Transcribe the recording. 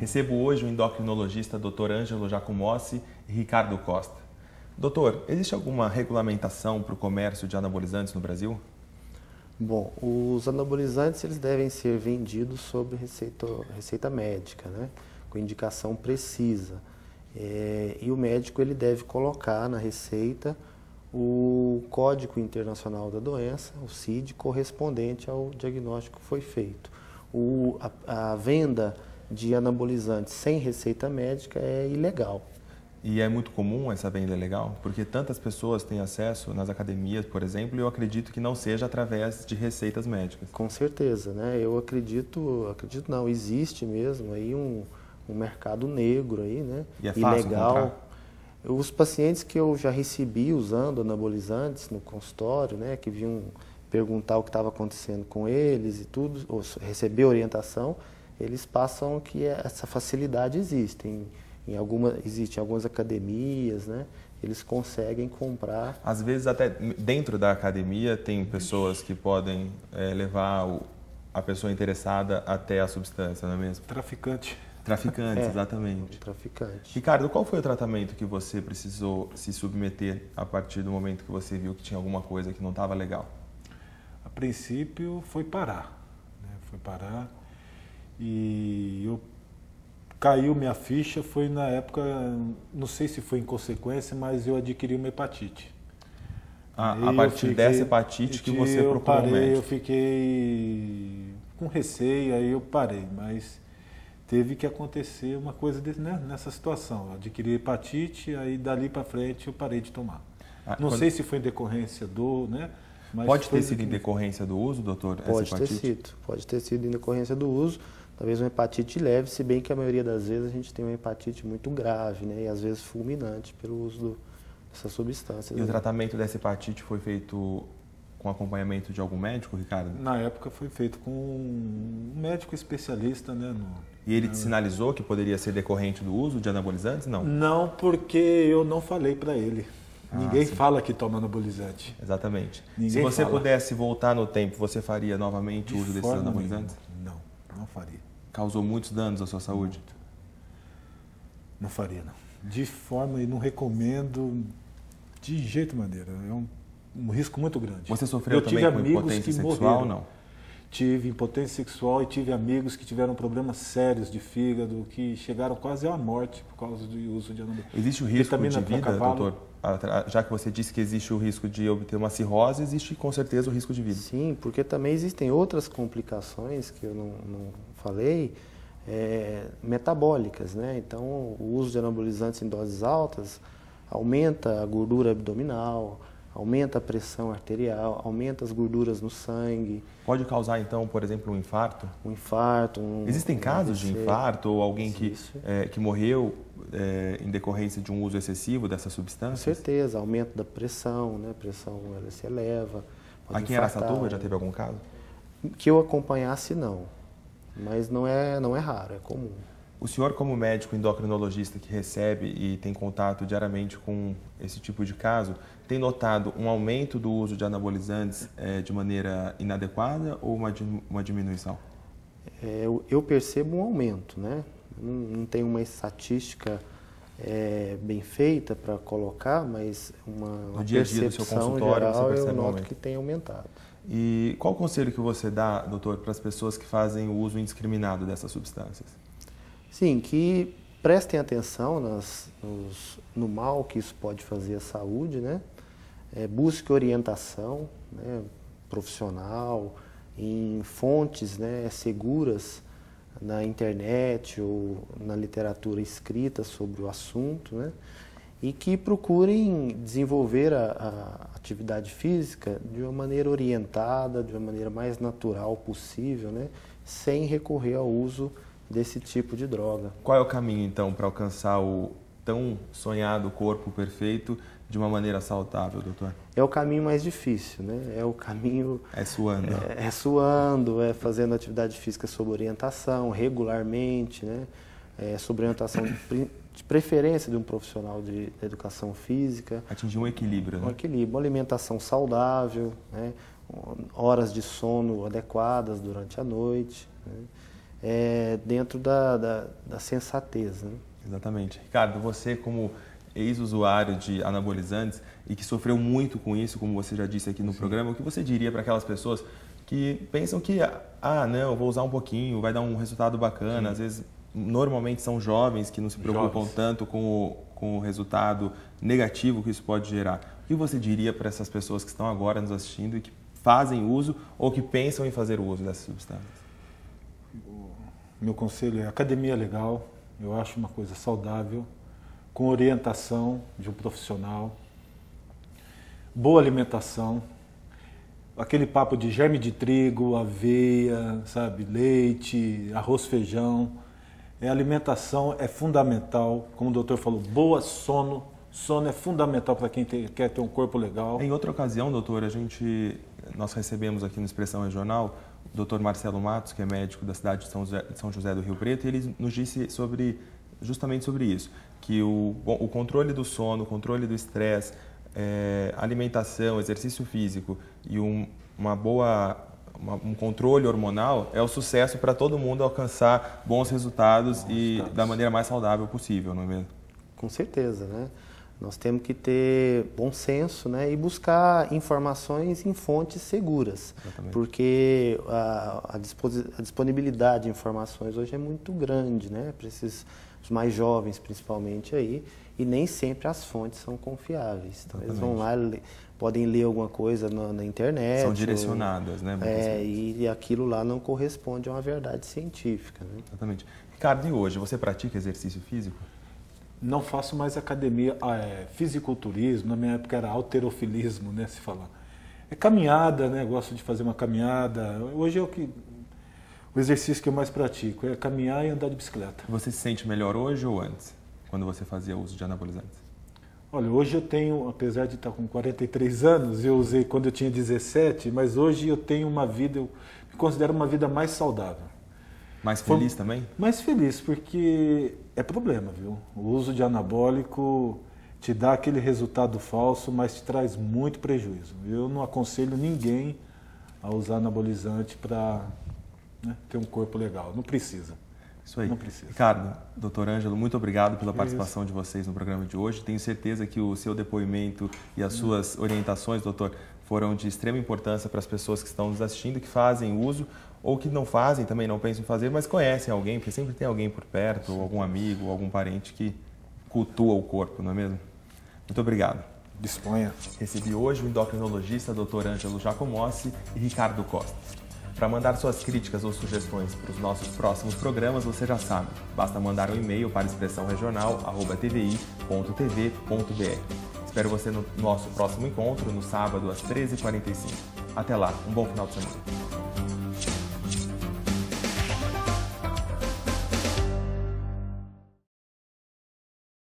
Recebo hoje o endocrinologista Dr. Ângelo Giacomossi e Ricardo Costa. Doutor, existe alguma regulamentação para o comércio de anabolizantes no Brasil? Bom, os anabolizantes eles devem ser vendidos sob receita médica, né? Com indicação precisa. E o médico ele deve colocar na receita o Código Internacional da Doença, o CID, correspondente ao diagnóstico que foi feito. A venda de anabolizantes sem receita médica é ilegal. E é muito comum essa venda ilegal? Porque tantas pessoas têm acesso nas academias, por exemplo, e eu acredito que não seja através de receitas médicas. Com certeza, né? Eu acredito não, existe mesmo aí um mercado negro aí, né? E é fácil ilegal. encontrar? Os pacientes que eu já recebi usando anabolizantes no consultório, né, que vinham perguntar o que estava acontecendo com eles e tudo, ou receber orientação, eles passam que essa facilidade existe. Existe em algumas academias, né? Eles conseguem comprar. Às vezes até dentro da academia tem pessoas que podem levar a pessoa interessada até a substância, não é mesmo? Traficantes, exatamente. Traficante. Ricardo, qual foi o tratamento que você precisou se submeter a partir do momento que você viu que tinha alguma coisa que não estava legal? A princípio foi parar, né? Foi parar e caiu minha ficha, foi na época, não sei se foi em consequência, mas eu adquiri uma hepatite. A partir dessa hepatite que você procurou um médico? Eu fiquei com receio, aí eu parei, mas teve que acontecer uma coisa nessa situação. Eu adquiri hepatite, aí dali para frente eu parei de tomar. Não sei se foi em decorrência né? Mas pode ter sido em decorrência do uso, doutor? Pode ter sido em decorrência do uso. Talvez uma hepatite leve, se bem que a maioria das vezes a gente tem uma hepatite muito grave, né? E às vezes fulminante pelo uso dessas substâncias. E o tratamento dessa hepatite foi feito com acompanhamento de algum médico, Ricardo? Na época foi feito com um médico especialista, né? E ele te sinalizou que poderia ser decorrente do uso de anabolizantes? Não? Não, porque eu não falei para ele. Ninguém fala que toma anabolizante. Exatamente. Se você pudesse voltar no tempo, você faria novamente o uso desses anabolizantes? Não faria. Causou muitos danos à sua saúde? Não faria, não. De forma, e não recomendo de jeito maneira. É um risco muito grande. Você sofreu também com impotência sexual ou não? Tive impotência sexual e tive amigos que tiveram problemas sérios de fígado, que chegaram quase à morte por causa do uso de anabolizante. Existe o risco de vida, doutor? Já que você disse que existe o risco de obter uma cirrose, existe com certeza o risco de vida. Sim, porque também existem outras complicações que eu não falei, metabólicas, né? Então, o uso de anabolizantes em doses altas aumenta a gordura abdominal, aumenta a pressão arterial, aumenta as gorduras no sangue. Pode causar, então, por exemplo, um infarto? Um infarto. Existem casos de infarto ou alguém que morreu em decorrência de um uso excessivo dessas substâncias? Com certeza, aumento da pressão, né? A pressão ela se eleva. Aqui em Araçatuba já teve algum caso? Que eu acompanhasse, não. Mas não é raro, é comum. O senhor, como médico endocrinologista que recebe e tem contato diariamente com esse tipo de caso, tem notado um aumento do uso de anabolizantes de maneira inadequada ou uma diminuição? Eu percebo um aumento, né? Não tem uma estatística bem feita para colocar, mas no dia a dia do seu consultório geral, você percebe eu um noto aumento. que tem aumentado. E qual o conselho que você dá, doutor, para as pessoas que fazem o uso indiscriminado dessas substâncias? Sim, que prestem atenção no mal que isso pode fazer à saúde, né? Busque orientação, né, profissional, em fontes, né, seguras na internet ou na literatura escrita sobre o assunto, né? E que procurem desenvolver a atividade física de uma maneira orientada, de uma maneira mais natural possível, né? Sem recorrer ao uso desse tipo de droga. Qual é o caminho, então, para alcançar o tão sonhado corpo perfeito de uma maneira saudável, doutor? É o caminho mais difícil, né? É o caminho... É suando. É suando, fazendo atividade física sob orientação, regularmente, né? Sob orientação de preferência de um profissional de educação física. Atingir um equilíbrio, né? Um equilíbrio, uma alimentação saudável, né? Horas de sono adequadas durante a noite, né? dentro da sensatez, né? Exatamente. Ricardo, você como ex-usuário de anabolizantes e que sofreu muito com isso, como você já disse aqui no programa, o que você diria para aquelas pessoas que pensam que, não, vou usar um pouquinho, vai dar um resultado bacana, às vezes, normalmente são jovens que não se preocupam tanto com o resultado negativo que isso pode gerar. O que você diria para essas pessoas que estão agora nos assistindo e que fazem uso ou que pensam em fazer o uso dessas substâncias? Meu conselho é: academia legal, eu acho uma coisa saudável, com orientação de um profissional, boa alimentação, aquele papo de germe de trigo, aveia, sabe, leite, arroz, feijão. A alimentação é fundamental, como o doutor falou, boa sono é fundamental para quem quer ter um corpo legal. Em outra ocasião, doutor, nós recebemos aqui no Expressão Regional o doutor Marcelo Matos, que é médico da cidade de São José do Rio Preto, e ele nos disse justamente sobre isso, que o controle do sono, o controle do estresse, alimentação, exercício físico e um controle hormonal é o sucesso para todo mundo alcançar bons resultados da maneira mais saudável possível, não é mesmo? Com certeza, né? Nós temos que ter bom senso, né, e buscar informações em fontes seguras. Exatamente. Porque a disponibilidade de informações hoje é muito grande, né, para os mais jovens principalmente aí, e nem sempre as fontes são confiáveis. Então, eles vão lá, podem ler alguma coisa na internet. São direcionadas, né? E aquilo lá não corresponde a uma verdade científica, né? Exatamente. Ricardo, e hoje, você pratica exercício físico? Não faço mais academia, fisiculturismo, na minha época era halterofilismo, né, se falar. É caminhada, né, gosto de fazer uma caminhada. Hoje o exercício que eu mais pratico é caminhar e andar de bicicleta. Você se sente melhor hoje ou antes, quando você fazia uso de anabolizantes? Olha, hoje eu tenho, apesar de estar com 43 anos, eu usei quando eu tinha 17, mas hoje eu tenho uma vida, eu me considero uma vida mais saudável. Mais feliz também? Mais feliz, porque é problema, viu? O uso de anabólico te dá aquele resultado falso, mas te traz muito prejuízo. Eu não aconselho ninguém a usar anabolizante para ter um corpo legal. Não precisa. Isso aí. Não precisa. Ricardo, doutor Ângelo, muito obrigado pela participação de vocês no programa de hoje. Tenho certeza que o seu depoimento e as suas orientações, doutor, foram de extrema importância para as pessoas que estão nos assistindo, que fazem uso ou que não fazem, também não pensam em fazer, mas conhecem alguém, porque sempre tem alguém por perto, ou algum amigo, ou algum parente que cultua o corpo, não é mesmo? Muito obrigado. Disponha. Recebi hoje o endocrinologista Dr. Ângelo Giacomossi e Ricardo Costa. Para mandar suas críticas ou sugestões para os nossos próximos programas, você já sabe, basta mandar um e-mail para expressãoregional@tvi.tv.br. Espero você no nosso próximo encontro, no sábado às 13h45. Até lá, um bom final de semana.